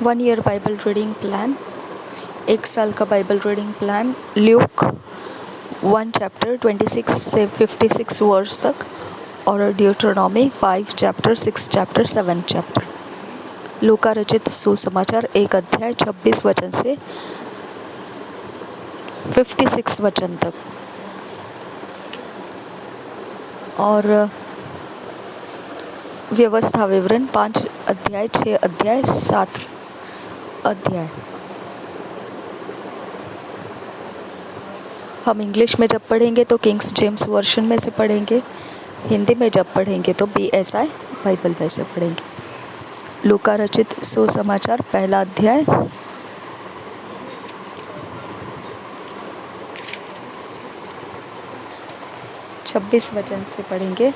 1 year Bible reading plan, 1 साल का Bible reading plan, Luke 1 chapter 26 से 56 वर्स तक और ड्यूटरोनॉमी 5 चैप्टर 6 चैप्टर 7 चैप्टर। लूका रचित सुसमाचार 1 अध्याय 26 वचन से 56 वचन तक और व्यवस्था विवरण 5 अध्याय 6 अध्याय 7 अध्याय। हम इंग्लिश में जब पढ़ेंगे तो किंग्स जेम्स वर्जन में से पढ़ेंगे, हिंदी में जब पढ़ेंगे तो BSI बाइबल में से पढ़ेंगे। लूका रचित सुसमाचार पहला अध्याय छब्बीस वचन से पढ़ेंगे।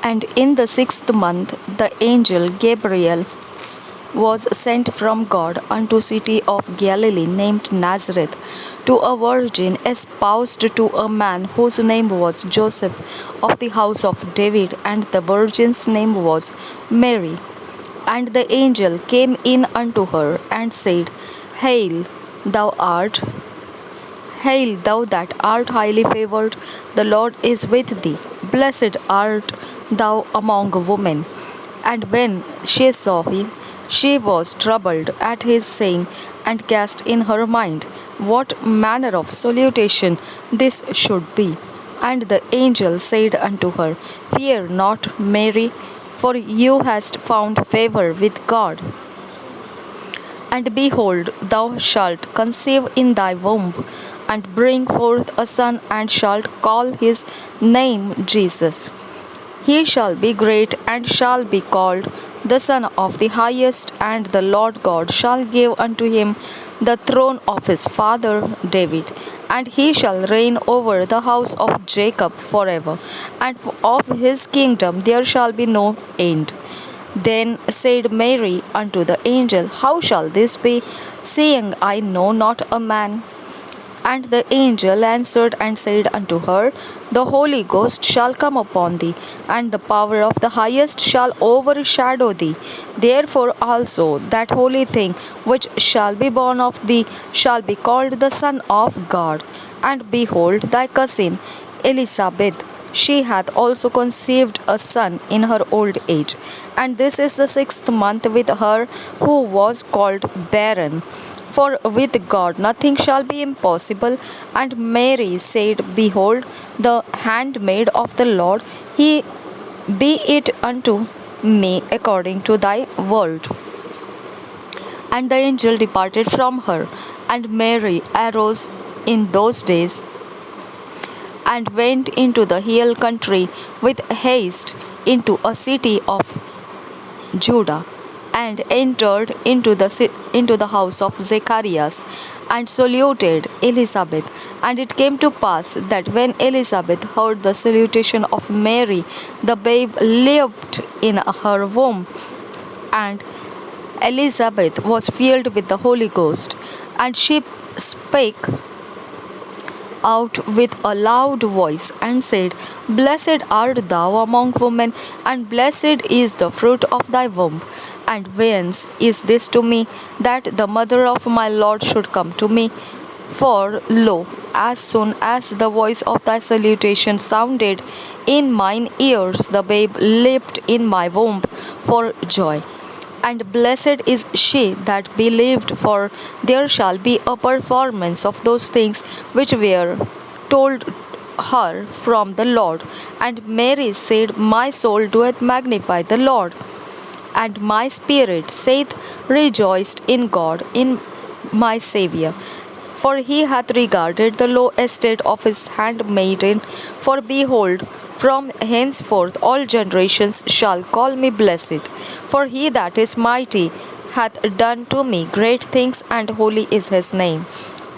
And in the 6th month, the angel Gabriel was sent from God unto a city of Galilee named Nazareth, to a virgin espoused to a man whose name was Joseph, of the house of David, and the virgin's name was Mary. And the angel came in unto her and said, Hail, thou that art highly favored, the Lord is with thee. Blessed art thou among women. And when she saw him, she was troubled at his saying, and cast in her mind what manner of salutation this should be. And the angel said unto her, Fear not, Mary, for you hast found favor with God. And behold, thou shalt conceive in thy womb, and bring forth a son, and shalt call his name Jesus. He shall be great, and shall be called the Son of the Highest, and the Lord God shall give unto him the throne of his father David, and he shall reign over the house of Jacob forever, and of his kingdom there shall be no end. Then said Mary unto the angel, How shall this be, seeing I know not a man? And the angel answered and said unto her, The Holy Ghost shall come upon thee, and the power of the Highest shall overshadow thee. Therefore also that holy thing which shall be born of thee shall be called the Son of God. And behold, thy cousin Elizabeth, she hath also conceived a son in her old age. And this is the 6th month with her who was called barren. For with God nothing shall be impossible. And Mary said, Behold, the handmaid of the Lord, be it unto me according to thy word. And the angel departed from her. And Mary arose in those days, and went into the hill country with haste into a city of Judah, and entered into the house of Zacharias, and saluted Elizabeth. And it came to pass that when Elizabeth heard the salutation of Mary, the babe leaped in her womb, and Elizabeth was filled with the Holy Ghost, and she spake out with a loud voice, and said, Blessed art thou among women, and blessed is the fruit of thy womb. And whence is this to me, that the mother of my Lord should come to me? For, lo, as soon as the voice of thy salutation sounded in mine ears, the babe leaped in my womb for joy. And blessed is she that believed, for there shall be a performance of those things which were told her from the Lord. And Mary said, My soul doeth magnify the Lord, and my spirit saith, Rejoiced in God, in my Saviour. For he hath regarded the low estate of his handmaiden. For behold, from henceforth all generations shall call me blessed. For he that is mighty hath done to me great things, and holy is his name,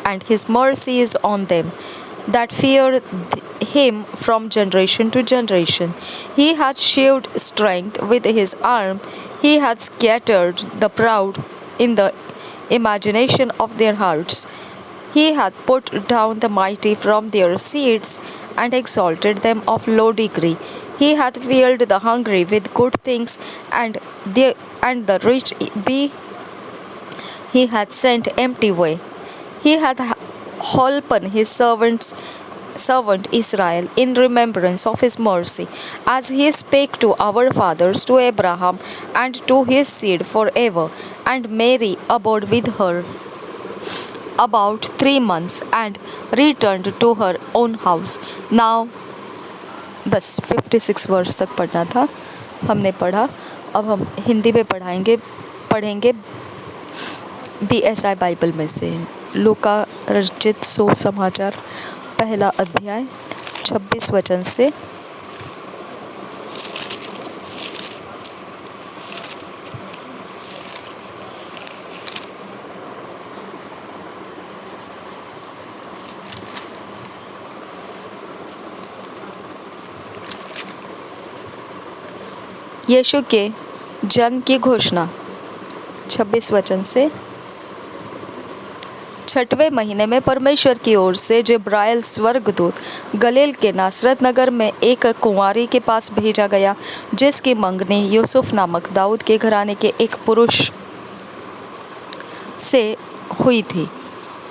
and his mercy is on them that feared him from generation to generation. He hath shewed strength with his arm, he hath scattered the proud in the imagination of their hearts. He hath put down the mighty from their seats, and exalted them of low degree. He hath filled the hungry with good things, and the rich be he hath sent empty away. He hath holpen his servant Israel in remembrance of his mercy, as he spake to our fathers, to Abraham, and to his seed forever. And Mary abode with her about 3 months and returned to her own house. Now बस 56 वर्ष तक पढ़ना था, हमने पढ़ा। अब हम हिंदी में पढ़ेंगे BSI बाइबल में से लूका रचित सुसमाचार पहला अध्याय 26 वचन से। यीशु के जन्म की घोषणा 26 वचन से। 6वें महीने में परमेश्वर की ओर से जिब्राइल स्वर्गदूत गलील के नासरत नगर में एक कुंवारी के पास भेजा गया, जिसकी मंगनी यूसुफ नामक दाऊद के घराने के एक पुरुष से हुई थी।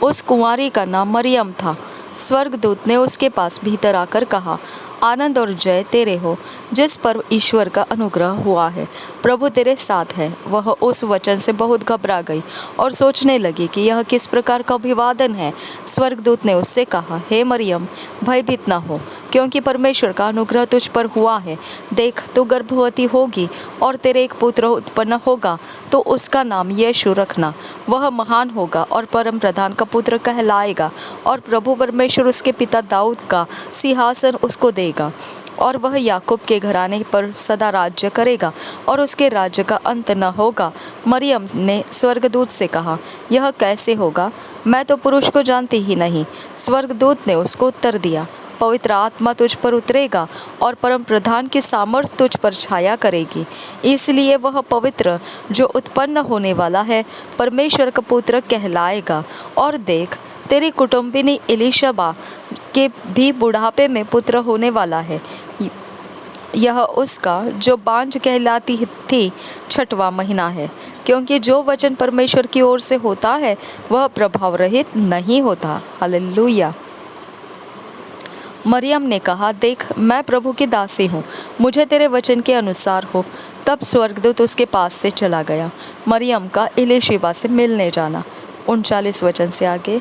उस कुंवारी का नाम मरियम था। स्वर्गदूत ने उसके पास भीतर आकर कहा, आनंद और जय तेरे हो, जिस पर ईश्वर का अनुग्रह हुआ है, प्रभु तेरे साथ है। वह उस वचन से बहुत घबरा गई और सोचने लगी कि यह किस प्रकार का अभिवादन है। स्वर्गदूत ने उससे कहा, हे मरियम, भयभीत न हो, क्योंकि परमेश्वर का अनुग्रह तुझ पर हुआ है। देख, तू गर्भवती होगी और तेरे एक पुत्र उत्पन्न होगा, तो उसका नाम यीशु रखना। वह महान होगा और परम प्रधान का पुत्र कहलाएगा, और प्रभु परमेश्वर उसके पिता दाऊद का सिंहासन उसको देगा, और वह याकूब के घराने पर सदा राज्य करेगा, और उसके राज्य का अंत न होगा। मरियम ने स्वर्गदूत से कहा, यह कैसे होगा? मैं तो पुरुष को जानती ही नहीं। स्वर्गदूत ने उसको उत्तर दिया, पवित्र आत्मा तुझ पर उतरेगा और परम प्रधान की सामर्थ तुझ पर छाया करेगी। इसलिए वह पवित्र जो उत्पन्न होने वाला है परमेश्वर का पुत्र कहलाएगा। और देख, तेरी कुटुंबिनी एलीशबा के भी बुढ़ापे में पुत्र होने वाला है। यह उसका जो बांझ कहलाती थी 6वां महीना है, क्योंकि जो वचन परमेश्वर की ओर से होता है वह प्रभाव रहित नहीं होता। हालेलुया। मरियम ने कहा, देख, मैं प्रभु की दासी हूँ, मुझे तेरे वचन के अनुसार हो। तब स्वर्गदूत उसके पास से चला गया। मरियम का एलीशिबा से मिलने जाना। 39 वचन से आगे।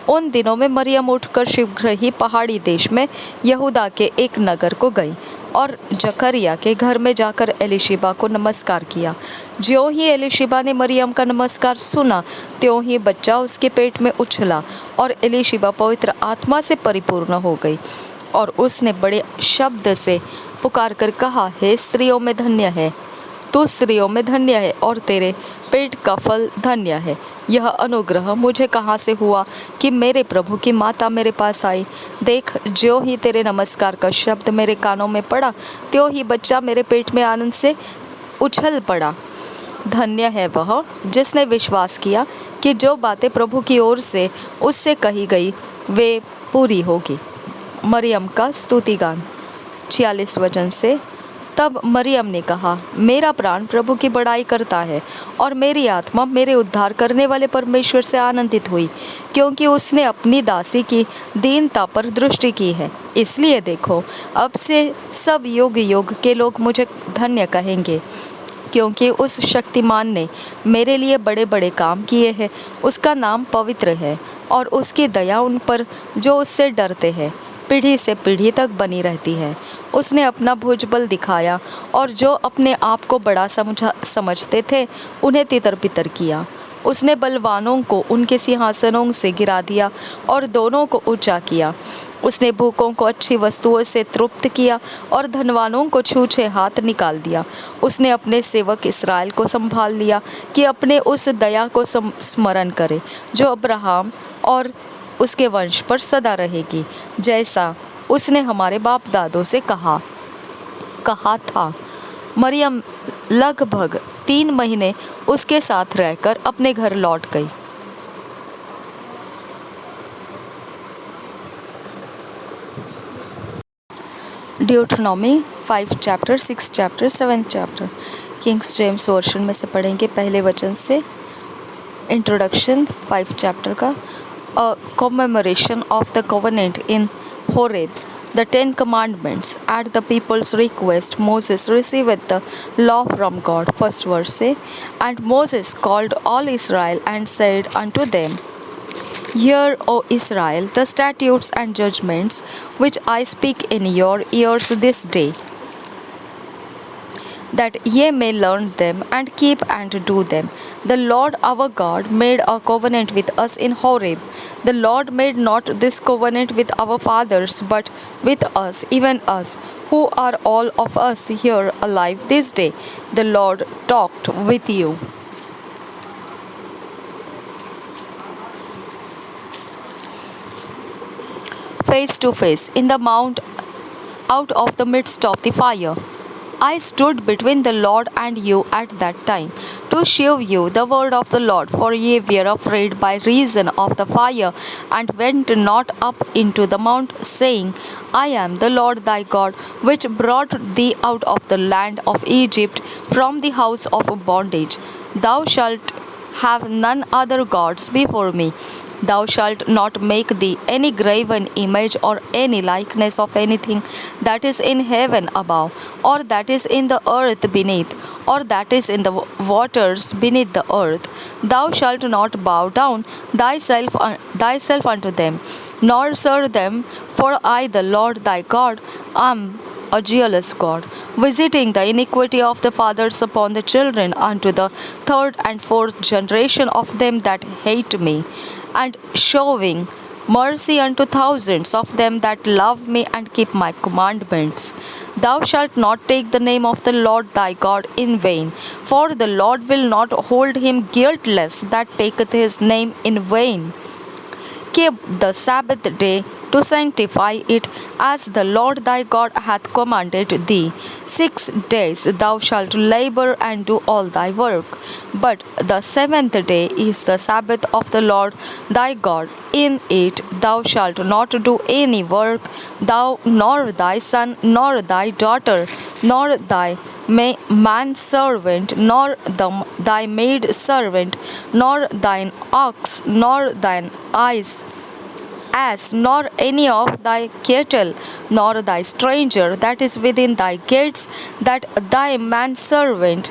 उन दिनों में मरियम उठकर शीघ्र ही पहाड़ी देश में यहूदा के एक नगर को गई और जकरिया के घर में जाकर एलीशिबा को नमस्कार किया। ज्यों ही एलीशिबा ने मरियम का नमस्कार सुना, त्यों ही बच्चा उसके पेट में उछला, और एलीशिबा पवित्र आत्मा से परिपूर्ण हो गई। और उसने बड़े शब्द से पुकार कर कहा, हे स्त्रियों में धन्य है, तू स्त्रियों में धन्य है, और तेरे पेट का फल धन्य है। यह अनुग्रह मुझे कहाँ से हुआ कि मेरे प्रभु की माता मेरे पास आई? देख, ज्यों ही तेरे नमस्कार का शब्द मेरे कानों में पड़ा, त्यों ही बच्चा मेरे पेट में आनंद से उछल पड़ा। धन्य है वह जिसने विश्वास किया कि जो बातें प्रभु की ओर से उससे कही गई वे पूरी होगी। मरियम का स्तुतिगान 46 वचन से। तब मरियम ने कहा, मेरा प्राण प्रभु की बड़ाई करता है, और मेरी आत्मा मेरे उद्धार करने वाले परमेश्वर से आनंदित हुई, क्योंकि उसने अपनी दासी की दीनता पर दृष्टि की है। इसलिए देखो, अब से सब युग युग के लोग मुझे धन्य कहेंगे, क्योंकि उस शक्तिमान ने मेरे लिए बड़े बड़े काम किए हैं। उसका नाम पवित्र है, और उसकी दया उन पर जो उससे डरते हैं पीढ़ी से पीढ़ी तक बनी रहती है। उसने अपना भुजबल दिखाया, और जो अपने आप को बड़ा समझते थे उन्हें तितर बितर किया। उसने बलवानों को उनके सिंहासनों से गिरा दिया और दोनों को ऊंचा किया। उसने भूखों को अच्छी वस्तुओं से तृप्त किया और धनवानों को छूछे हाथ निकाल दिया। उसने अपने सेवक इस्राएल को संभाल लिया कि अपने उस दया को स्मरण करे जो अब्राहम और उसके वंश पर सदा रहेगी, जैसा उसने हमारे बाप दादों से कहा था। मरियम लगभग 3 महीने उसके साथ रहकर अपने घर लौट गई। ड्यूटरनॉमी 5 chapter, 6 chapter, 7 chapter. Kings James version में से पढ़ेंगे पहले वचन से। इंट्रोडक्शन 5 चैप्टर का। A commemoration of the covenant in Horeb, the 10 commandments. At the people's request, Moses received the law from God. First verse say, and Moses called all Israel and said unto them, Hear, O Israel, the statutes and judgments which I speak in your ears this day, that ye may learn them and keep and do them. The Lord our God made a covenant with us in Horeb. The Lord made not this covenant with our fathers, but with us, even us, who are all of us here alive this day. The Lord talked with you face to face in the mount out of the midst of the fire. I stood between the Lord and you at that time, to shew you the word of the Lord, for ye were afraid by reason of the fire, and went not up into the mount, saying, I am the Lord thy God, which brought thee out of the land of Egypt from the house of bondage. Thou shalt have none other gods before me. Thou shalt not make thee any graven image or any likeness of anything that is in heaven above, or that is in the earth beneath, or that is in the waters beneath the earth. Thou shalt not bow down thyself unto them, nor serve them, for I, the Lord thy God, am a jealous God, visiting the iniquity of the fathers upon the children unto the third and fourth generation of them that hate me, and showing mercy unto thousands of them that love me and keep my commandments. Thou shalt not take the name of the Lord thy God in vain, for the Lord will not hold him guiltless that taketh his name in vain. Keep the Sabbath day to sanctify it, as the Lord thy God hath commanded thee. 6 days thou shalt labor and do all thy work, but the 7th day is the Sabbath of the Lord thy God. In it thou shalt not do any work, thou, nor thy son, nor thy daughter, nor thy manservant, nor thy maid servant, nor thine ox, nor thine ass, nor any of thy cattle, nor thy stranger that is within thy gates, that thy manservant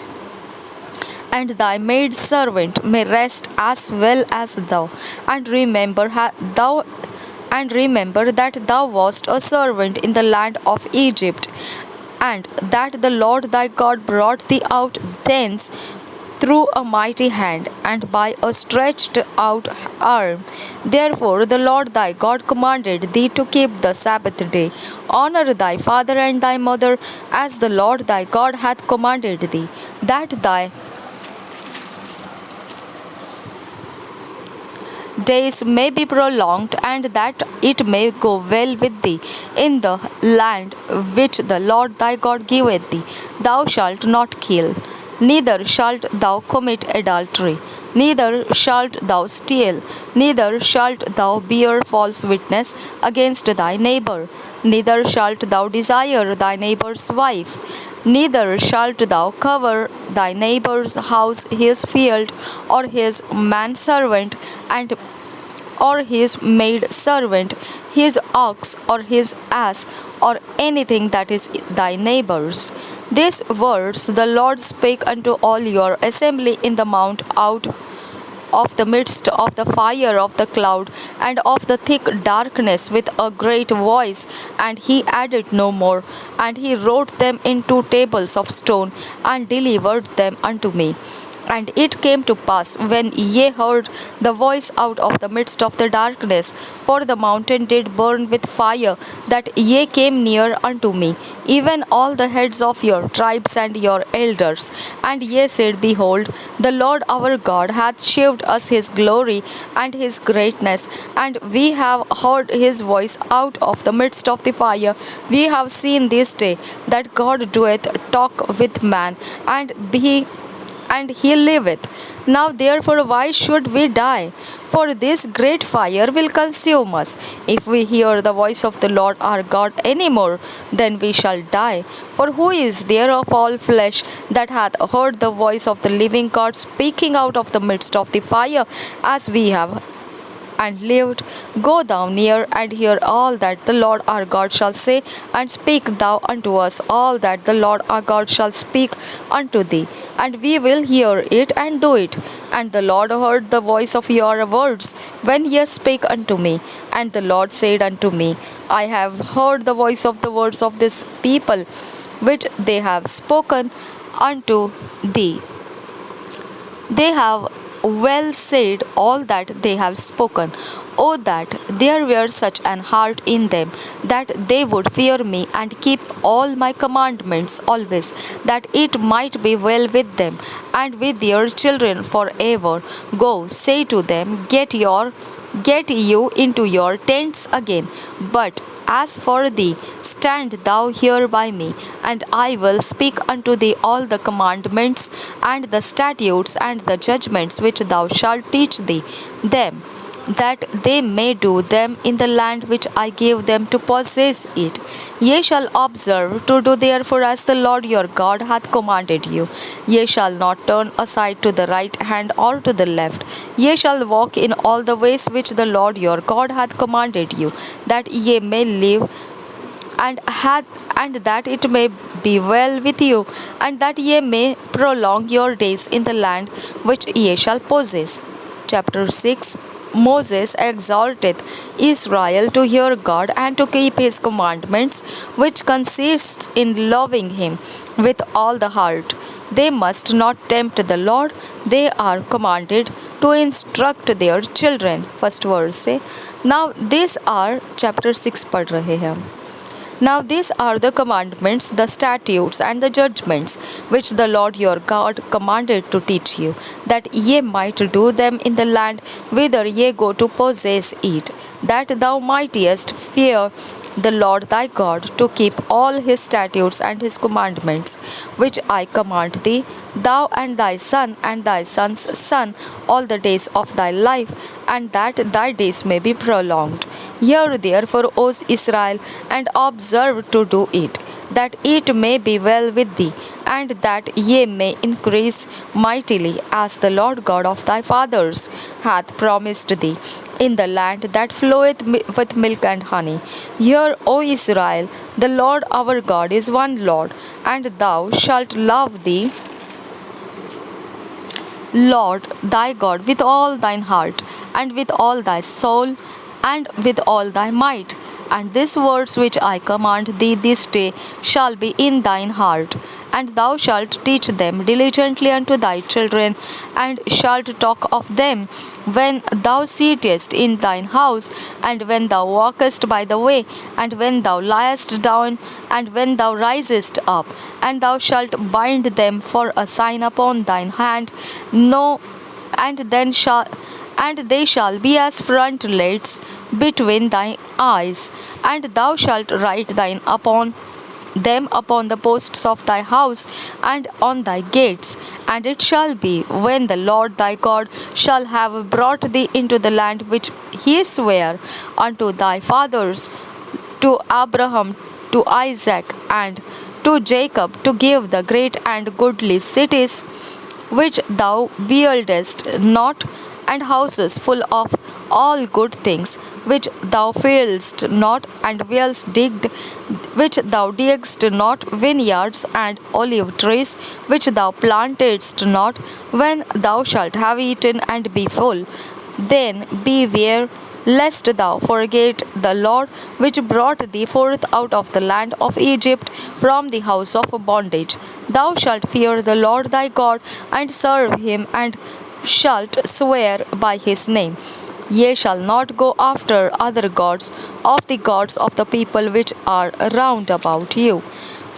and thy maid servant may rest as well as thou. And remember that thou wast a servant in the land of Egypt, and that the Lord thy God brought thee out thence through a mighty hand and by a stretched out arm. Therefore the Lord thy God commanded thee to keep the Sabbath day. Honor thy father and thy mother, as the Lord thy God hath commanded thee, that thy days may be prolonged, and that it may go well with thee in the land which the Lord thy God giveth thee. Thou shalt not kill, neither shalt thou commit adultery, neither shalt thou steal, neither shalt thou bear false witness against thy neighbor, neither shalt thou desire thy neighbor's wife, neither shalt thou cover thy neighbor's house, his field, or his manservant, and or his maid servant, his ox or his ass, or anything that is thy neighbor's. These words the Lord spake unto all your assembly in the mount out of the midst of the fire of the cloud and of the thick darkness with a great voice. And he added no more. And he wrote them in 2 tables of stone and delivered them unto me. And it came to pass, when ye heard the voice out of the midst of the darkness, for the mountain did burn with fire, that ye came near unto me, even all the heads of your tribes and your elders. And ye said, Behold, the Lord our God hath shewed us his glory and his greatness, and we have heard his voice out of the midst of the fire. We have seen this day that God doeth talk with man, and he liveth. Now therefore why should we die? For this great fire will consume us. If we hear the voice of the Lord our God any more, then we shall die. For who is there of all flesh that hath heard the voice of the living God speaking out of the midst of the fire, as we have and lived? Go thou near and hear all that the Lord our God shall say, and speak thou unto us all that the Lord our God shall speak unto thee, and we will hear it and do it. And the Lord heard the voice of your words when ye spake unto me. And the Lord said unto me, I have heard the voice of the words of this people, which they have spoken unto thee. They have well said all that they have spoken. Oh, that there were such an heart in them, that they would fear me and keep all my commandments always, that it might be well with them and with their children forever. Go, say to them, Get you into your tents again. But as for thee, stand thou here by me, and I will speak unto thee all the commandments and the statutes and the judgments which thou shalt teach thee them, that they may do them in the land which I gave them to possess it. Ye shall observe to do therefore as the Lord your God hath commanded you. Ye shall not turn aside to the right hand or to the left. Ye shall walk in all the ways which the Lord your God hath commanded you, that ye may live and that it may be well with you, and that ye may prolong your days in the land which ye shall possess. Chapter 6. Moses exhorteth Israel to hear God and to keep his commandments, which consists in loving him with all the heart. They must not tempt the Lord. They are commanded to instruct their children. First verse से now these are chapter 6 पढ़ रहे हैं हम. Now these are the commandments, the statutes, and the judgments which the Lord your God commanded to teach you, that ye might do them in the land whither ye go to possess it, that thou mightest fear the Lord thy God, to keep all his statutes and his commandments, which I command thee, thou and thy son and thy son's son, all the days of thy life, and that thy days may be prolonged. Hear therefore, O Israel, and observe to do it, that it may be well with thee, and that ye may increase mightily, as the Lord God of thy fathers hath promised thee, in the land that floweth with milk and honey. Hear, O Israel, the Lord our God is one Lord, and thou shalt love the Lord thy God with all thine heart, and with all thy soul, and with all thy might. And these words which I command thee this day shall be in thine heart, and thou shalt teach them diligently unto thy children, and shalt talk of them when thou sittest in thine house, and when thou walkest by the way, and when thou liest down, and when thou risest up, and thou shalt bind them for a sign upon thine hand. No, and they shall be as frontlets between thy eyes, and thou shalt write thine upon them upon the posts of thy house and on thy gates. And it shall be, when the Lord thy God shall have brought thee into the land which he sware unto thy fathers, to Abraham, to Isaac, and to Jacob, to give the great and goodly cities which thou buildest not, and houses full of all good things, which thou fillest not, and wells digged, which thou diggedst not, vineyards and olive trees, which thou plantedst not, when thou shalt have eaten and be full. Then beware lest thou forget the Lord, which brought thee forth out of the land of Egypt from the house of bondage. Thou shalt fear the Lord thy God, and serve him, and shalt swear by his name. Ye shall not go after other gods of the people which are round about you.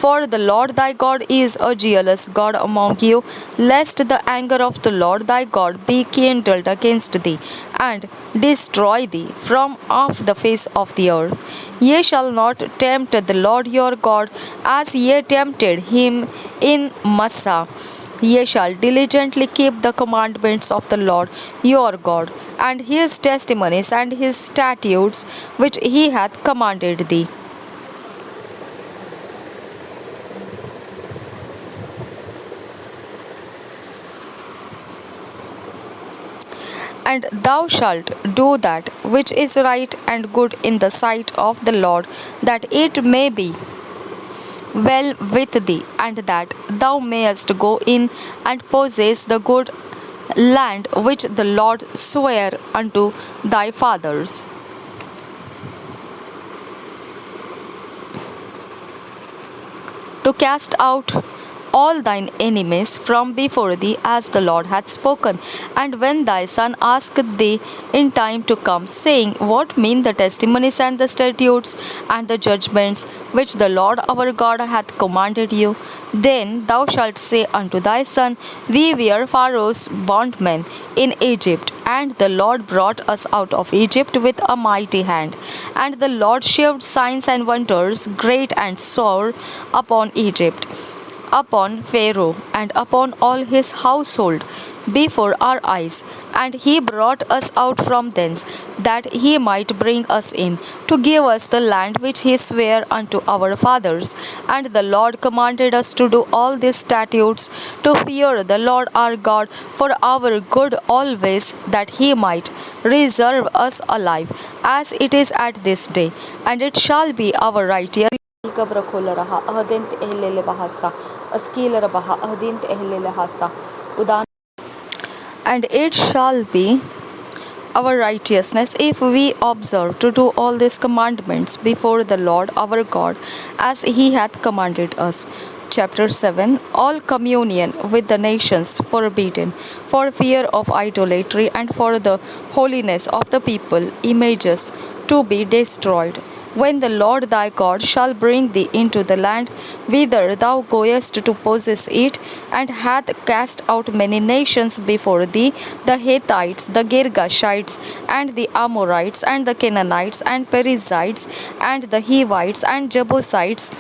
For the Lord thy God is a jealous God among you, lest the anger of the Lord thy God be kindled against thee, and destroy thee from off the face of the earth. Ye shall not tempt the Lord your God, as ye tempted him in Massah. Ye shall diligently keep the commandments of the Lord your God, and his testimonies and his statutes which he hath commanded thee. And thou shalt do that which is right and good in the sight of the Lord, that it may be well with thee, and that thou mayest go in and possess the good land which the Lord sware unto thy fathers. To cast out all thine enemies from before thee, as the Lord hath spoken. And when thy son asketh thee in time to come, saying, What mean the testimonies and the statutes and the judgments which the Lord our God hath commanded you? Then thou shalt say unto thy son, We were Pharaoh's bondmen in Egypt, and the Lord brought us out of Egypt with a mighty hand. And the Lord shewed signs and wonders great and sore upon Egypt, upon Pharaoh, and upon all his household before our eyes. And he brought us out from thence, that he might bring us in, to give us the land which he sware unto our fathers. And the Lord commanded us to do all these statutes, to fear the Lord our God for our good always, that he might reserve us alive, as it is at this day. And it shall be our right. And it shall be our righteousness if we observe to do all these commandments before the Lord our God, as he hath commanded us. Chapter 7. All communion with the nations forbidden, for fear of idolatry, and for the holiness of the people, images to be destroyed. When the Lord thy God shall bring thee into the land whither thou goest to possess it, and hath cast out many nations before thee, the Hittites, the Girgashites, and the Amorites, and the Canaanites, and Perizzites, and the Hivites, and Jebusites,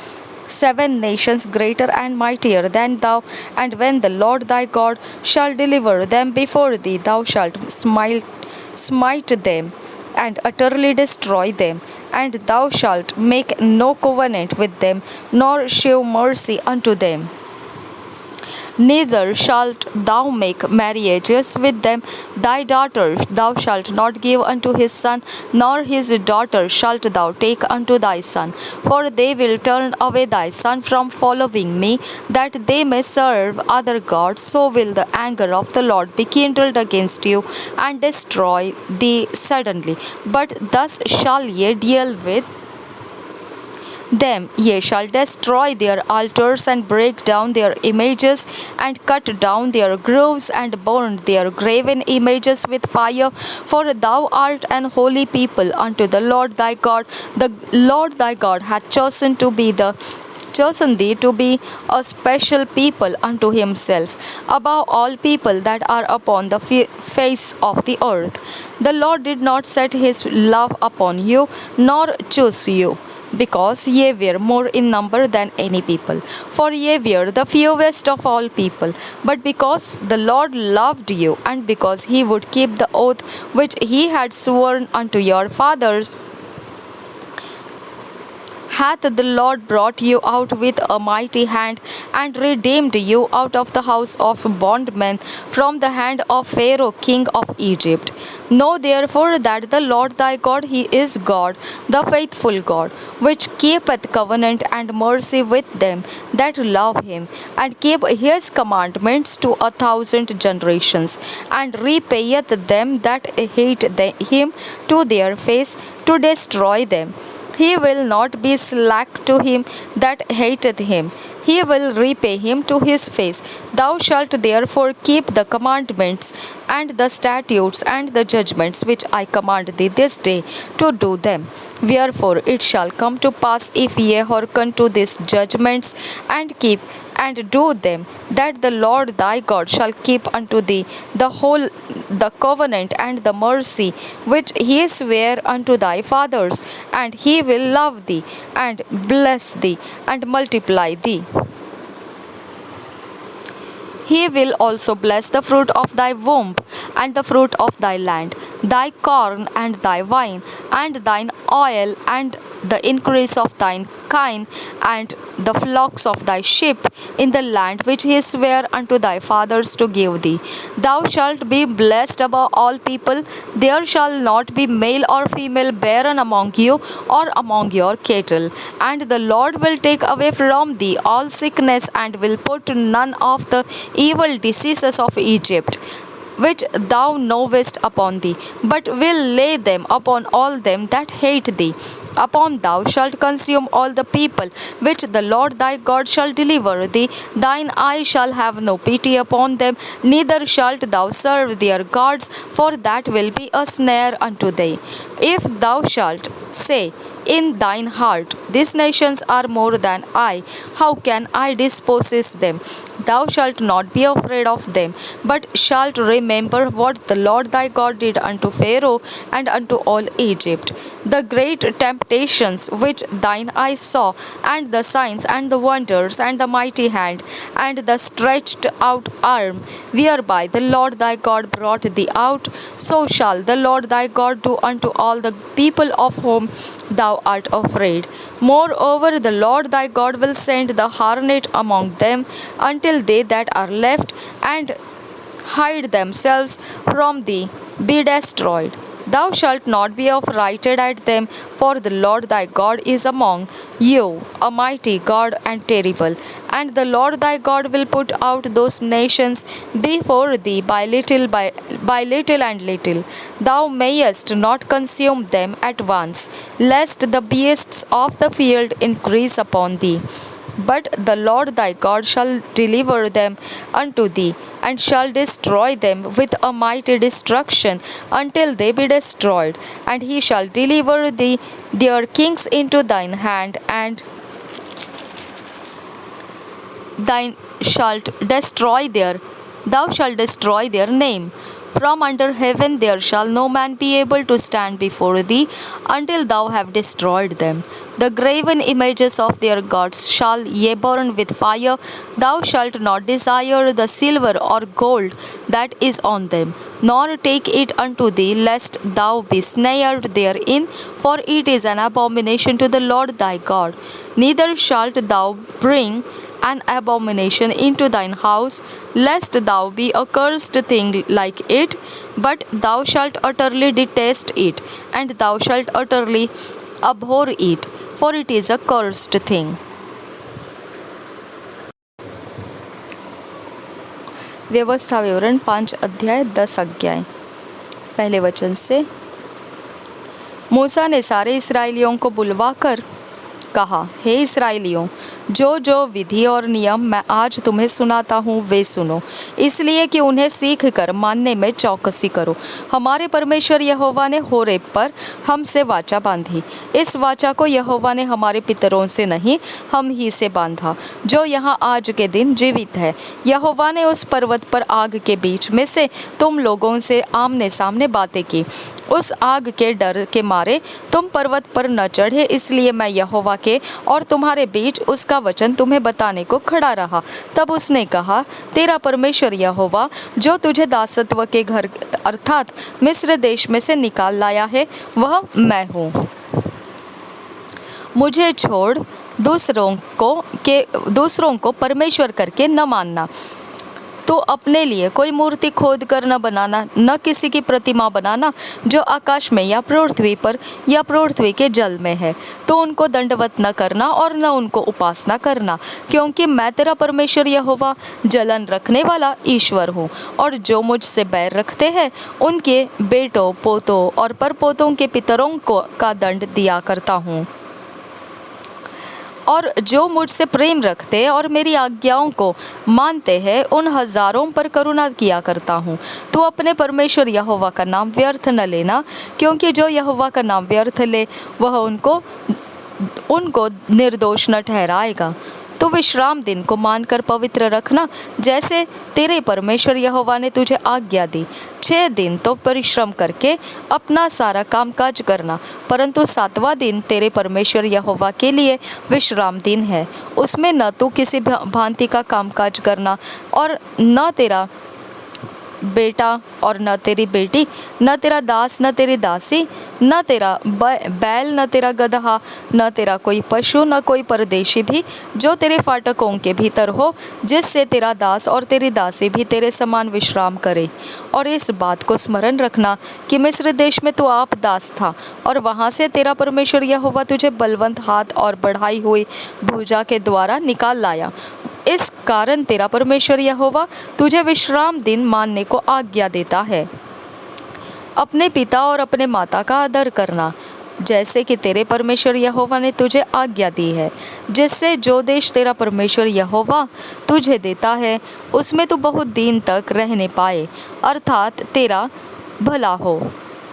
7 nations greater and mightier than thou. And when the Lord thy God shall deliver them before thee, thou shalt smite them and utterly destroy them, and thou shalt make no covenant with them, nor shew mercy unto them. Neither shalt thou make marriages with them. Thy daughter thou shalt not give unto his son, nor his daughter shalt thou take unto thy son. For they will turn away thy son from following me, that they may serve other gods. So will the anger of the Lord be kindled against you, and destroy thee suddenly. But thus shall ye deal with them. Ye shall destroy their altars, and break down their images, and cut down their groves, and burn their graven images with fire. For thou art an holy people unto the Lord thy God. The Lord thy God hath chosen thee to be a special people unto himself, above all people that are upon the face of the earth. The Lord did not set his love upon you, nor choose you, because ye were more in number than any people, for ye were the fewest of all people. But because the Lord loved you, and because he would keep the oath which he had sworn unto your fathers, hath the Lord brought you out with a mighty hand, and redeemed you out of the house of bondmen, from the hand of Pharaoh king of Egypt. Know therefore that the Lord thy God, he is God, the faithful God, which keepeth covenant and mercy with them that love him, and keep his commandments to 1,000 generations, and repayeth them that hate him to their face, to destroy them. He will not be slack to him that hateth him. He will repay him to his face. Thou shalt therefore keep the commandments and the statutes and the judgments which I command thee this day to do them. Wherefore it shall come to pass, if ye hearken to these judgments and keep and do them, that the Lord thy God shall keep unto thee the covenant and the mercy which he sware unto thy fathers, and he will love thee and bless thee and multiply thee. He will also bless the fruit of thy womb and the fruit of thy land, thy corn and thy wine, and thine oil, and the increase of thine kine, and the flocks of thy sheep, in the land which he sware unto thy fathers to give thee. Thou shalt be blessed above all people. There shall not be male or female barren among you or among your cattle. And the Lord will take away from thee all sickness, and will put none of the evil diseases of Egypt, which thou knowest, upon thee, but will lay them upon all them that hate thee. Upon thou shalt consume all the people which the Lord thy God shall deliver thee. Thine eye shall have no pity upon them, neither shalt thou serve their gods, for that will be a snare unto thee. If thou shalt say in thine heart, these nations are more than I, how can I dispossess them? Thou shalt not be afraid of them, but shalt remember what the Lord thy God did unto Pharaoh and unto all Egypt, the great temptations which thine eyes saw, and the signs and the wonders, and the mighty hand, and the stretched out arm, whereby the Lord thy God brought thee out. So shall the Lord thy God do unto all the people of whom thou art afraid. Moreover, the Lord thy God will send the hornet among them, until they that are left and hide themselves from thee be destroyed. Thou shalt not be affrighted at them, for the Lord thy God is among you, a mighty God and terrible. And the Lord thy God will put out those nations before thee by little and little. Thou mayest not consume them at once, lest the beasts of the field increase upon thee. But the Lord thy God shall deliver them unto thee, and shall destroy them with a mighty destruction until they be destroyed. And he shall deliver thee their kings into thine hand, and thou shalt destroy their name. From under heaven there shall no man be able to stand before thee until thou have destroyed them. The graven images of their gods shall ye burn with fire. Thou shalt not desire the silver or gold that is on them, nor take it unto thee, lest thou be snared therein, for it is an abomination to the Lord thy God. Neither shalt thou bring an abomination into thine house, lest thou be a cursed thing like it, but thou shalt utterly detest it, and thou shalt utterly abhor it, for it is a cursed thing. व्यवस्था विवरण 5 अध्याय 10 आज्ञाएं। पहले वचन से, मूसा ने सारे इसराइलियों को बुलवाकर कहा, हे इसराइलियों, जो जो विधि और नियम मैं आज तुम्हें सुनाता हूँ वे सुनो, इसलिए कि उन्हें सीख कर मानने में चौकसी करो। हमारे परमेश्वर यहोवा ने होरेब पर हमसे वाचा बांधी। इस वाचा को यहोवा ने हमारे पितरों से नहीं, हम ही से बांधा, जो यहाँ आज के दिन जीवित है। यहोवा ने उस पर्वत पर आग के बीच में से तुम लोगों से आमने सामने बातें की। उस आग के डर के मारे तुम पर्वत पर न चढ़े, इसलिए मैं यहोवा के और तुम्हारे बीच उसका वचन तुम्हें बताने को खड़ा रहा। तब उसने कहा, तेरा परमेश्वर यहोवा जो तुझे दासत्व के घर अर्थात मिस्र देश में से निकाल लाया है, वह मैं हूँ। मुझे छोड़ दूसरों को परमेश्वर करके न मानना। तो अपने लिए कोई मूर्ति खोद कर न बनाना, न किसी की प्रतिमा बनाना जो आकाश में या पृथ्वी पर या पृथ्वी के जल में है। तो उनको दंडवत न करना और न उनको उपासना करना, क्योंकि मैं तेरा परमेश्वर यहोवा जलन रखने वाला ईश्वर हूँ, और जो मुझसे बैर रखते हैं उनके बेटों, पोतों और परपोतों के पितरों को का दंड दिया करता हूँ। और जो मुझसे प्रेम रखते और मेरी आज्ञाओं को मानते हैं उन हजारों पर करुणा किया करता हूँ। तू अपने परमेश्वर यहोवा का नाम व्यर्थ न लेना, क्योंकि जो यहोवा का नाम व्यर्थ ले वह उनको निर्दोष न ठहराएगा। तो विश्राम दिन को मानकर पवित्र रखना, जैसे तेरे परमेश्वर यहोवा ने तुझे आज्ञा दी। 6 दिन तो परिश्रम करके अपना सारा कामकाज करना, परंतु 7वां दिन तेरे परमेश्वर यहोवा के लिए विश्राम दिन है। उसमें न तो किसी भांति का कामकाज करना, और न तेरा बेटा और न तेरी बेटी, न तेरा दास न तेरी दासी, न तेरा बैल न तेरा गदहा, न तेरा कोई पशु, न कोई परदेशी भी जो तेरे फाटकों के भीतर हो, जिससे तेरा दास और तेरी दासी भी तेरे समान विश्राम करे। और इस बात को स्मरण रखना कि मिस्र देश में तू आप दास था, और वहाँ से तेरा परमेश्वर यहोवा तुझे बलवंत हाथ और बढ़ाई हुई भुजा के द्वारा निकाल लाया। इस कारण तेरा परमेश्वर यहोवा तुझे विश्राम दिन मानने को आज्ञा देता है। अपने पिता और अपने माता का आदर करना, जैसे कि तेरे परमेश्वर यहोवा ने तुझे आज्ञा दी है, जिससे जो देश तेरा परमेश्वर यहोवा तुझे देता है उसमें तू बहुत दिन तक रहने पाए, अर्थात तेरा भला हो।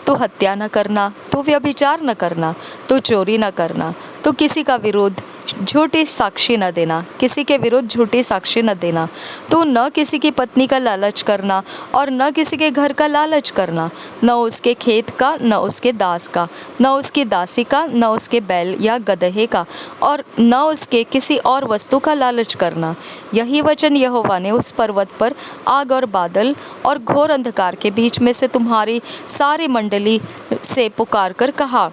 तू हत्या न करना, तू व्यभिचार न करना, तू चोरी न करना, तू किसी का विरुद्ध झूठी साक्षी न देना, किसी के विरुद्ध झूठी साक्षी न देना, तू न किसी की पत्नी का लालच करना और न किसी के घर का लालच करना, न उसके खेत का, न उसके दास का, न उसकी दासी का, न उसके बैल या गदहे का, और न उसके किसी और वस्तु का लालच करना। यही वचन यहोवा ने उस पर्वत पर आग और बादल और घोर अंधकार के बीच में से तुम्हारी सारी मंडली से पुकार कर कहा,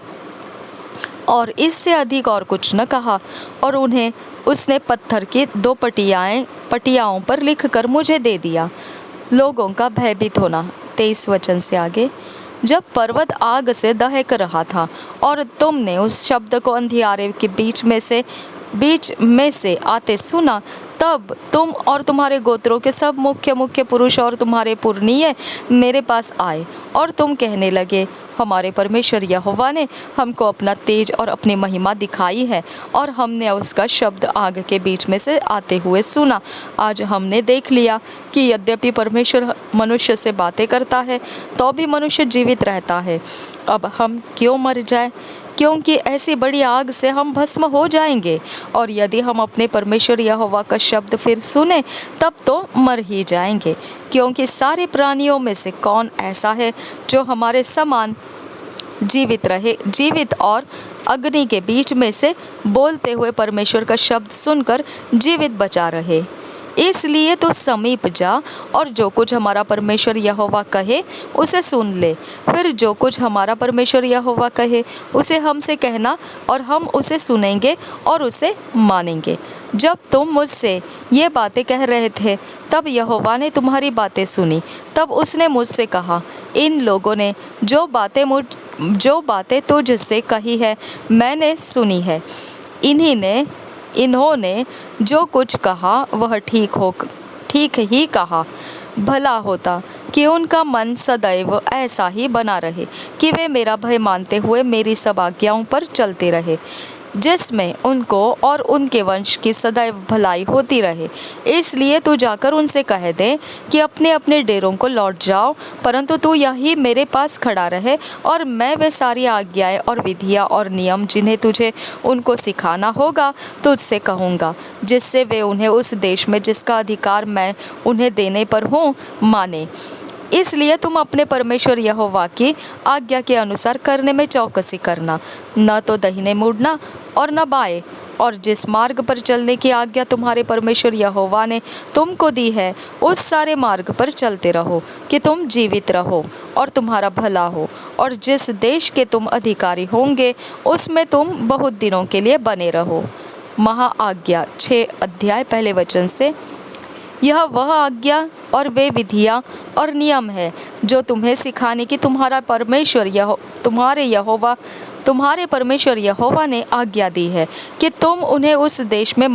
और इससे अधिक और कुछ न कहा। और उन्हें उसने पत्थर की 2 पटियाओं पर लिखकर मुझे दे दिया। लोगों का भयभीत होना। 23 वचन से आगे। जब पर्वत आग से दहक रहा था और तुमने उस शब्द को अंधियारे के बीच में से आते सुना, तब तुम और तुम्हारे गोत्रों के सब मुख्य पुरुष और तुम्हारे पुरनिये मेरे पास आए, और तुम कहने लगे, हमारे परमेश्वर यहोवा ने हमको अपना तेज और अपनी महिमा दिखाई है, और हमने उसका शब्द आग के बीच में से आते हुए सुना। आज हमने देख लिया कि यद्यपि परमेश्वर मनुष्य से बातें करता है तो भी मनुष्य जीवित रहता है। अब हम क्यों मर जाए, क्योंकि ऐसी बड़ी आग से हम भस्म हो जाएंगे। और यदि हम अपने परमेश्वर यहोवा का शब्द फिर सुने तब तो मर ही जाएंगे, क्योंकि सारे प्राणियों में से कौन ऐसा है जो हमारे समान जीवित और अग्नि के बीच में से बोलते हुए परमेश्वर का शब्द सुनकर जीवित बचा रहे। इसलिए तो समीप जा और जो कुछ हमारा परमेश्वर यहोवा कहे उसे सुन ले। फिर जो कुछ हमारा परमेश्वर यहोवा कहे उसे हमसे कहना, और हम उसे सुनेंगे और उसे मानेंगे। जब तुम मुझसे ये बातें कह रहे थे तब यहोवा ने तुम्हारी बातें सुनी। तब उसने मुझसे कहा, इन लोगों ने जो बातें तुझसे कही है मैंने सुनी है। इन्होंने जो कुछ कहा वह ठीक ही कहा। भला होता कि उनका मन सदैव ऐसा ही बना रहे कि वे मेरा भय मानते हुए मेरी सब आज्ञाओं पर चलते रहे, जिसमें उनको और उनके वंश की सदैव भलाई होती रहे। इसलिए तू जाकर उनसे कह दे कि अपने अपने डेरों को लौट जाओ, परंतु तू यहीं मेरे पास खड़ा रहे, और मैं वे सारी आज्ञाएं और विधियां और नियम जिन्हें तुझे उनको सिखाना होगा तुझसे कहूँगा, जिससे वे उन्हें उस देश में जिसका अधिकार मैं उन्हें देने पर हूँ माने। इसलिए तुम अपने परमेश्वर यहोवा की आज्ञा के अनुसार करने में चौकसी करना, न तो दाहिने मुड़ना और न बाएं, और जिस मार्ग पर चलने की आज्ञा तुम्हारे परमेश्वर यहोवा ने तुमको दी है उस सारे मार्ग पर चलते रहो, कि तुम जीवित रहो और तुम्हारा भला हो, और जिस देश के तुम अधिकारी होंगे उसमें तुम बहुत दिनों के लिए बने रहो। महा आज्ञा 6 अध्याय पहले वचन से। यह वह आज्ञा और वे विधियाँ और नियम है जो तुम्हें सिखाने की तुम्हारे परमेश्वर यहोवा ने आज्ञा दी है, कि तुम उन्हें उस देश में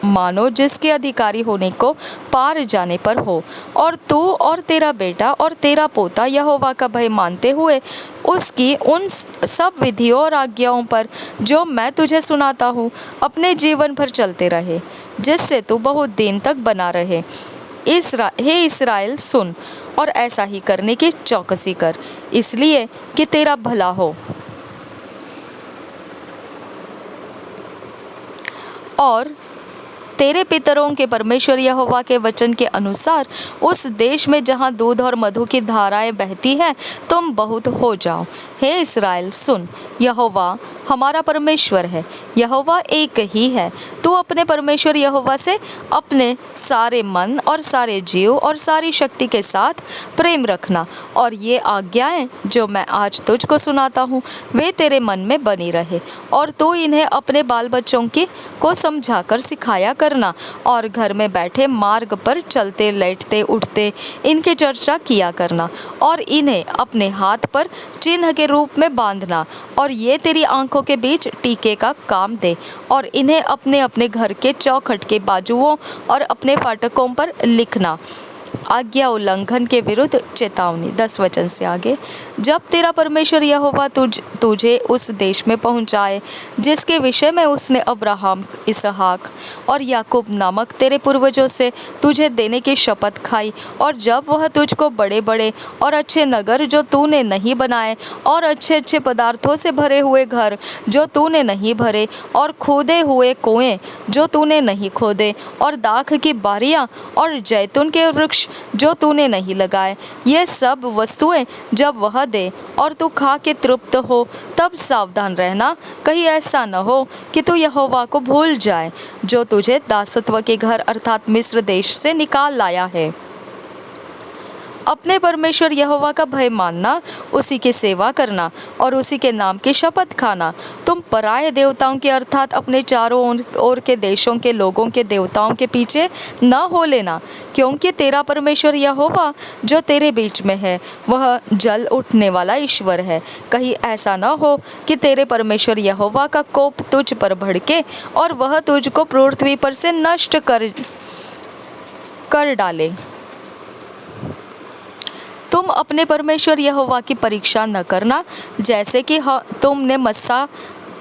मानो जिसके अधिकारी होने को पार जाने पर हो, और तू और तेरा बेटा और तेरा पोता यहोवा का भय मानते हुए उसकी उन सब विधियों और आज्ञाओं पर जो मैं तुझे सुनाता हूँ अपने जीवन भर चलते रहे, जिससे तू बहुत दिन तक बना रहे। हे इस्राएल, सुन और ऐसा ही करने की चौकसी कर, इसलिए कि तेरा भला हो। और तेरे पितरों के परमेश्वर यहोवा के वचन के अनुसार उस देश में जहाँ दूध और मधु की धाराएं बहती हैं तुम बहुत हो जाओ। हे इस्राएल, सुन, यहोवा हमारा परमेश्वर है, यहोवा एक ही है। तू अपने परमेश्वर यहोवा से अपने सारे मन और सारे जीव और सारी शक्ति के साथ प्रेम रखना, और ये आज्ञाएं जो मैं आज तुझको सुनाता हूँ वे तेरे मन में बनी रहे, और तू इन्हें अपने बाल बच्चों को समझाकर सिखाया करना, और घर में बैठे मार्ग पर चलते लेटते उठते इनकी चर्चा किया करना, और इन्हें अपने हाथ पर चिन्ह के रूप में बांधना, और ये तेरी आंखों के बीच टीके का काम दे, और इन्हें अपने अपने घर के चौखट के बाजुओं और अपने फाटकों पर लिखना। आज्ञा उल्लंघन के विरुद्ध चेतावनी। 10 वचन से आगे। जब तेरा परमेश्वर यहोवा तुझे उस देश में पहुंचाए जिसके विषय में उसने अब्राहम, इसहाक और याकूब नामक तेरे पूर्वजों से तुझे देने की शपथ खाई, और जब वह तुझको बड़े बड़े और अच्छे नगर जो तूने नहीं बनाए, और अच्छे अच्छे पदार्थों से भरे हुए घर जो तूने नहीं भरे, और खोदे हुए कुएं जो तूने नहीं खोदे, और दाख की बारियां और जैतून के वृक्ष जो तूने नहीं लगाए, ये सब वस्तुएं जब वह दे और तू खा के तृप्त हो, तब सावधान रहना, कहीं ऐसा न हो कि तू यहोवा को भूल जाए जो तुझे दासत्व के घर अर्थात मिस्र देश से निकाल लाया है। अपने परमेश्वर यहोवा का भय मानना, उसी की सेवा करना और उसी के नाम की शपथ खाना। तुम पराये देवताओं के अर्थात अपने चारों ओर के देशों के लोगों के देवताओं के पीछे न हो लेना, क्योंकि तेरा परमेश्वर यहोवा जो तेरे बीच में है वह जल उठने वाला ईश्वर है। कहीं ऐसा न हो कि तेरे परमेश्वर यहोवा का कोप तुझ पर भड़के और वह तुझको पृथ्वी पर से नष्ट कर डाले। तुम अपने परमेश्वर यहोवा की परीक्षा न करना, जैसे कि तुमने मस्सा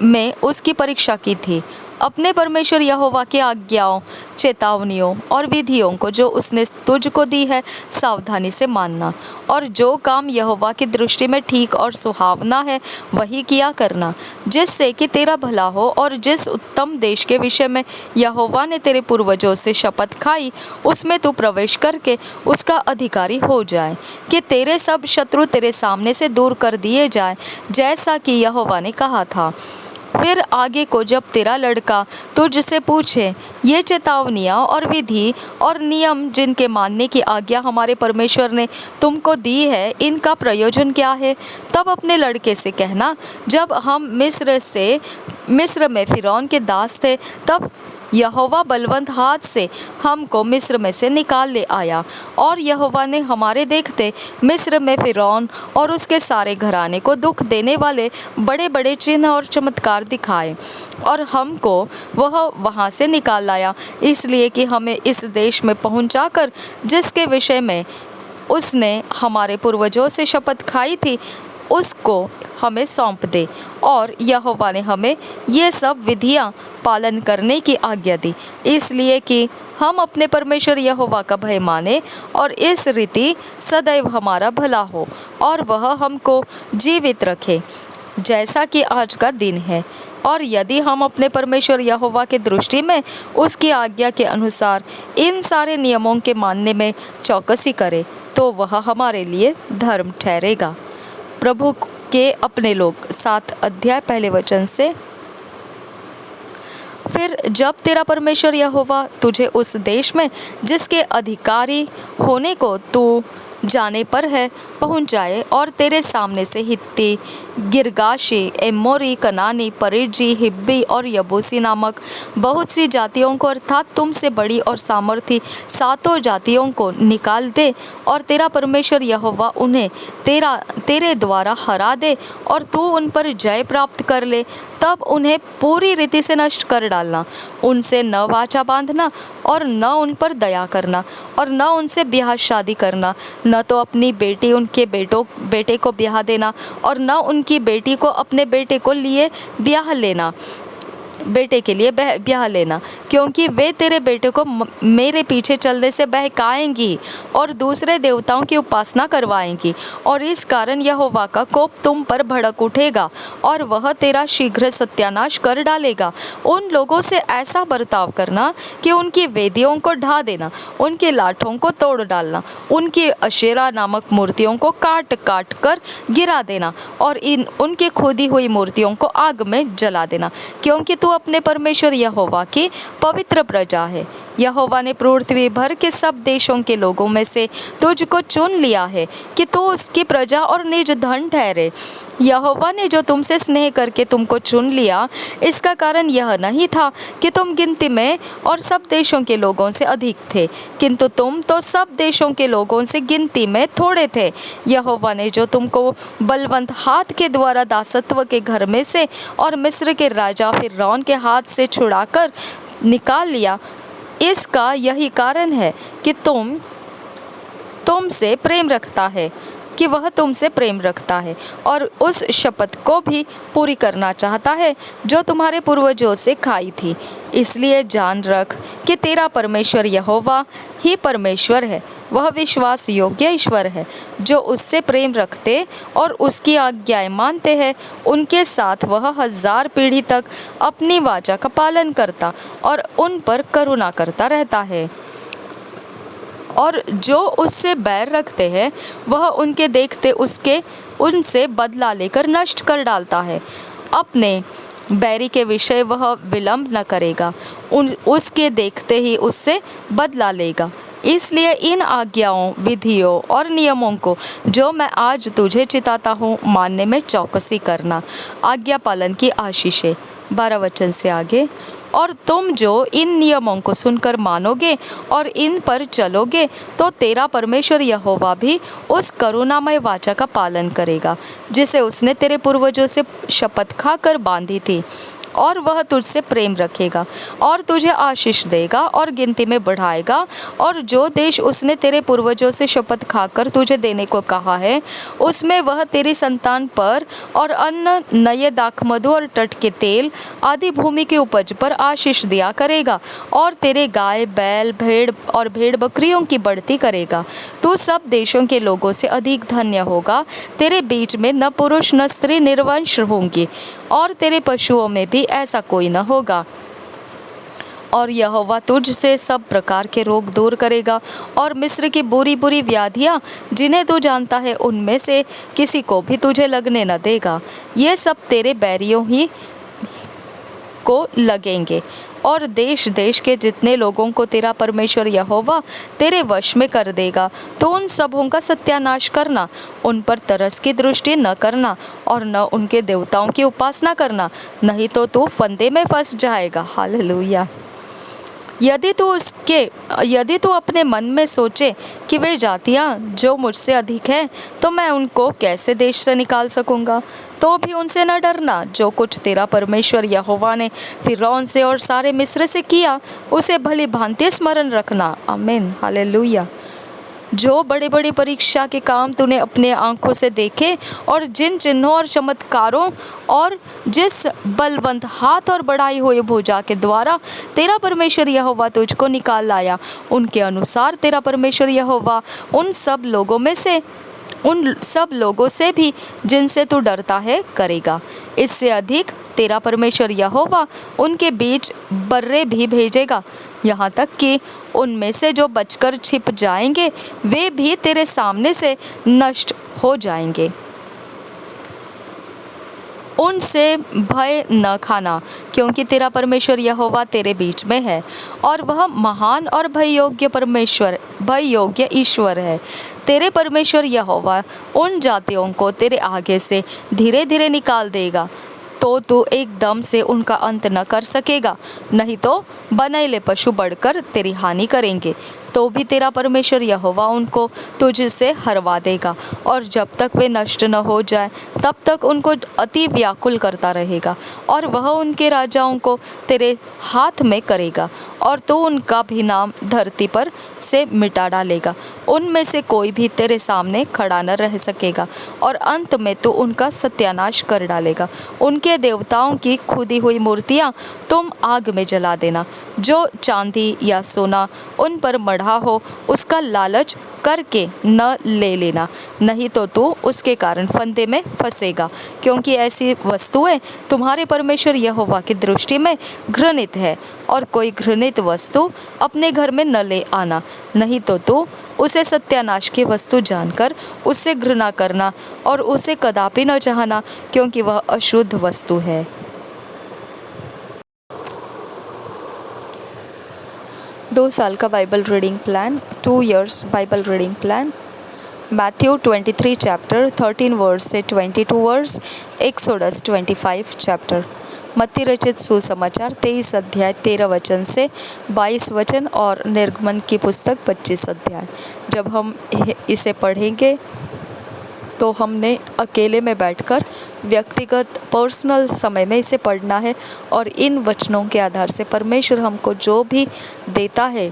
में उसकी परीक्षा की थी। अपने परमेश्वर यहोवा की आज्ञाओं, चेतावनियों और विधियों को जो उसने तुझको दी है सावधानी से मानना, और जो काम यहोवा की दृष्टि में ठीक और सुहावना है वही किया करना, जिससे कि तेरा भला हो, और जिस उत्तम देश के विषय में यहोवा ने तेरे पूर्वजों से शपथ खाई उसमें तू प्रवेश करके उसका अधिकारी हो जाए, कि तेरे सब शत्रु तेरे सामने से दूर कर दिए जाए, जैसा कि यहोवा ने कहा था। फिर आगे को जब तेरा लड़का तुझसे पूछे, ये चेतावनियाँ और विधि और नियम जिनके मानने की आज्ञा हमारे परमेश्वर ने तुमको दी है, इनका प्रयोजन क्या है, तब अपने लड़के से कहना, जब हम मिस्र में फिरौन के दास थे, तब यहोवा बलवंत हाथ से हमको मिस्र में से निकाल ले आया, और यहोवा ने हमारे देखते मिस्र में फिरौन और उसके सारे घराने को दुख देने वाले बड़े बड़े चिन्ह और चमत्कार दिखाए, और हमको वह वहाँ से निकाल लाया, इसलिए कि हमें इस देश में पहुँचाकर जिसके विषय में उसने हमारे पूर्वजों से शपथ खाई थी उसको हमें सौंप दे। और यहोवा ने हमें ये सब विधियां पालन करने की आज्ञा दी, इसलिए कि हम अपने परमेश्वर यहोवा का भय माने, और इस रीति सदैव हमारा भला हो, और वह हमको जीवित रखे जैसा कि आज का दिन है। और यदि हम अपने परमेश्वर यहोवा की दृष्टि में उसकी आज्ञा के अनुसार इन सारे नियमों के मानने में चौकसी करें, तो वह हमारे लिए धर्म ठहरेगा। प्रभु के अपने लोग 7 अध्याय पहले वचन से। फिर जब तेरा परमेश्वर यहोवा तुझे उस देश में जिसके अधिकारी होने को तू जाने पर है पहुँच जाए और तेरे सामने से हित्ती, गिरगाशी, एमोरी, कनानी, परिज्जी, हिब्बी और यबूसी नामक बहुत सी जातियों को अर्थात तुमसे बड़ी और सामर्थी सातों जातियों को निकाल दे और तेरा परमेश्वर यहोवा उन्हें तेरे द्वारा हरा दे और तू उन पर जय प्राप्त कर ले, तब उन्हें पूरी रीति से नष्ट कर डालना। उनसे न वाचा बांधना और न उन पर दया करना और न उनसे ब्याह शादी करना, न तो अपनी बेटी उनके बेटे को ब्याह देना और न उनकी बेटी को अपने बेटे के लिए ब्याह लेना, क्योंकि वे तेरे बेटे को मेरे पीछे चलने से बहकाएंगी और दूसरे देवताओं की उपासना करवाएंगी, और इस कारण यहोवा का कोप तुम पर भड़क उठेगा और वह तेरा शीघ्र सत्यानाश कर डालेगा। उन लोगों से ऐसा बर्ताव करना कि उनकी वेदियों को ढा देना, उनके लाठों को तोड़ डालना, उनकी अशेरा नामक मूर्तियों को काट काट कर गिरा देना और उनके खुदी हुई मूर्तियों को आग में जला देना, क्योंकि तू अपने परमेश्वर यहोवा की पवित्र प्रजा है। यहोवा ने पृथ्वी भर के सब देशों के लोगों में से तुझको चुन लिया है कि तू उसकी प्रजा और निज धन ठहरे। यहोवा ने जो तुमसे स्नेह करके तुमको चुन लिया, इसका कारण यह नहीं था कि तुम गिनती में और सब देशों के लोगों से अधिक थे, किंतु तुम तो सब देशों के लोगों से गिनती में थोड़े थे। यहोवा ने जो तुमको बलवंत हाथ के द्वारा दासत्व के घर में से और मिस्र के राजा फिरौन के हाथ से छुड़ाकर निकाल लिया, इसका यही कारण है कि तुमसे प्रेम रखता है, कि वह तुमसे प्रेम रखता है और उस शपथ को भी पूरी करना चाहता है जो तुम्हारे पूर्वजों से खाई थी। इसलिए जान रख कि तेरा परमेश्वर यहोवा ही परमेश्वर है। वह विश्वास योग्य ईश्वर है। जो उससे प्रेम रखते और उसकी आज्ञाएं मानते हैं, उनके साथ वह 1000 पीढ़ी तक अपनी वाचा का पालन करता और उन पर करुणा करता रहता है। और जो उससे बैर रखते हैं, वह उनके देखते उनसे बदला लेकर नष्ट कर डालता है। अपने बैरी के विषय वह विलंब न करेगा, उसके देखते ही उससे बदला लेगा। इसलिए इन आज्ञाओं, विधियों और नियमों को जो मैं आज तुझे चिताता हूँ, मानने में चौकसी करना। आज्ञा पालन की आशीषें। 12 वचन से आगे। और तुम जो इन नियमों को सुनकर मानोगे और इन पर चलोगे, तो तेरा परमेश्वर यहोवा भी उस करुणामय वाचा का पालन करेगा जिसे उसने तेरे पूर्वजों से शपथ खाकर बांधी थी, और वह तुझसे प्रेम रखेगा और तुझे आशीष देगा और गिनती में बढ़ाएगा। और जो देश उसने तेरे पूर्वजों से शपथ खाकर तुझे देने को कहा है, उसमें वह तेरी संतान पर और अन्न, नए दाखमधु और तट के तेल आदि भूमि की उपज पर आशीष दिया करेगा, और तेरे गाय, बैल, भेड़ बकरियों की बढ़ती करेगा। तू सब देशों के लोगों से अधिक धन्य होगा। तेरे बीच में न पुरुष न स्त्री निर्वंश होंगी, और तेरे पशुओं में भी ऐसा कोई न होगा। और यहोवा तुझ से सब प्रकार के रोग दूर करेगा, और मिस्र की बुरी बुरी व्याधियाँ जिन्हें तू जानता है, उनमें से किसी को भी तुझे लगने न देगा। ये सब तेरे बैरियों ही को लगेंगे, और देश देश के जितने लोगों को तेरा परमेश्वर यहोवा तेरे वश में कर देगा, तो उन सबों का सत्यानाश करना, उन पर तरस की दृष्टि न करना और न उनके देवताओं की उपासना करना, नहीं तो तू फंदे में फंस जाएगा। हालेलुया। यदि तू अपने मन में सोचे कि वे जातियाँ जो मुझसे अधिक हैं, तो मैं उनको कैसे देश से निकाल सकूँगा, तो भी उनसे न डरना। जो कुछ तेरा परमेश्वर यहोवा ने फिरौन से और सारे मिस्र से किया, उसे भली भांति स्मरण रखना। आमीन। हालेलुया। जो बड़े बड़ी परीक्षा के काम तूने अपने आंखों से देखे, और जिन चिन्हों और चमत्कारों और जिस बलवंत हाथ और बढ़ाई हुई भुजा के द्वारा तेरा परमेश्वर यहोवा तुझको निकाल लाया, उनके अनुसार तेरा परमेश्वर यहोवा उन सब लोगों से भी जिनसे तू डरता है करेगा। इससे अधिक तेरा परमेश्वर यहोवा उनके बीच बर्रे भी भेजेगा, यहाँ तक कि उनमें से जो बचकर छिप जाएंगे, वे भी तेरे सामने से नष्ट हो जाएंगे। उनसे भय न खाना, क्योंकि तेरा परमेश्वर यहोवा तेरे बीच में है और वह महान और भय योग्य ईश्वर है। तेरे परमेश्वर यहोवा उन जातियों को तेरे आगे से धीरे धीरे निकाल देगा, तो तू एकदम से उनका अंत न कर सकेगा, नहीं तो बनैले पशु बढ़कर तेरी हानि करेंगे, तो भी तेरा परमेश्वर यहोवा उनको तुझसे हरवा देगा, और जब तक वे नष्ट न हो जाए तब तक उनको अति व्याकुल करता रहेगा, और वह उनके राजाओं को तेरे हाथ में करेगा, और तू उनका भी नाम धरती पर से मिटा डालेगा। उनमें से कोई भी तेरे सामने खड़ा न रह सकेगा, और अंत में तू उनका सत्यानाश कर डालेगा। उनके देवताओं की खुदी हुई मूर्तियां तुम आग में जला देना। जो चांदी या सोना उन पर मढ़ा हो उसका लालच करके न ले लेना, नहीं तो तू उसके कारण फंदे में फंसेगा, क्योंकि ऐसी वस्तुएं तुम्हारे परमेश्वर यहोवा की दृष्टि में घृणित है। और कोई घृणित वस्तु अपने घर में न ले आना, नहीं तो तू उसे सत्यानाश की वस्तु जानकर उससे घृणा करना और उसे कदापि न चाहना, क्योंकि वह अशुद्ध वस्तु है। 2 साल का Bible reading plan, 2 years Bible reading plan. Matthew 23 chapter 13 verse से 22 वर्स, एक्सोडस 25 चैप्टर। मत्ती रचित सुसमाचार 23 अध्याय 13 वचन से 22 वचन और निर्गमन की पुस्तक 25 अध्याय। जब हम इसे पढ़ेंगे तो हमने अकेले में बैठकर व्यक्तिगत पर्सनल समय में इसे पढ़ना है, और इन वचनों के आधार से परमेश्वर हमको जो भी देता है,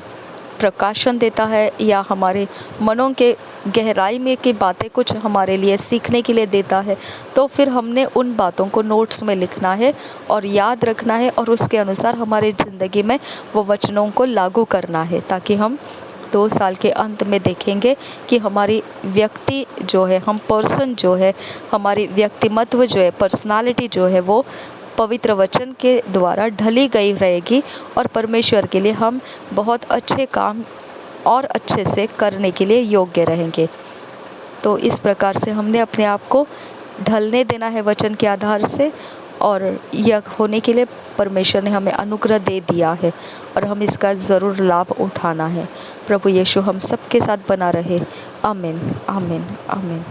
प्रकाशन देता है, या हमारे मनों के गहराई में की बातें कुछ हमारे लिए सीखने के लिए देता है, तो फिर हमने उन बातों को नोट्स में लिखना है और याद रखना है, और उसके अनुसार हमारी ज़िंदगी में वो वचनों को लागू करना है, ताकि हम 2 साल के अंत में देखेंगे कि हमारी व्यक्ति जो है, हम पर्सन जो है, हमारी व्यक्तिमत्व जो है, पर्सनालिटी जो है, वो पवित्र वचन के द्वारा ढली गई रहेगी, और परमेश्वर के लिए हम बहुत अच्छे काम और अच्छे से करने के लिए योग्य रहेंगे। तो इस प्रकार से हमने अपने आप को ढलने देना है वचन के आधार से, और यह होने के लिए परमेश्वर ने हमें अनुग्रह दे दिया है, और हम इसका ज़रूर लाभ उठाना है। प्रभु यीशु हम सबके साथ बना रहे। आमीन, आमीन, आमीन।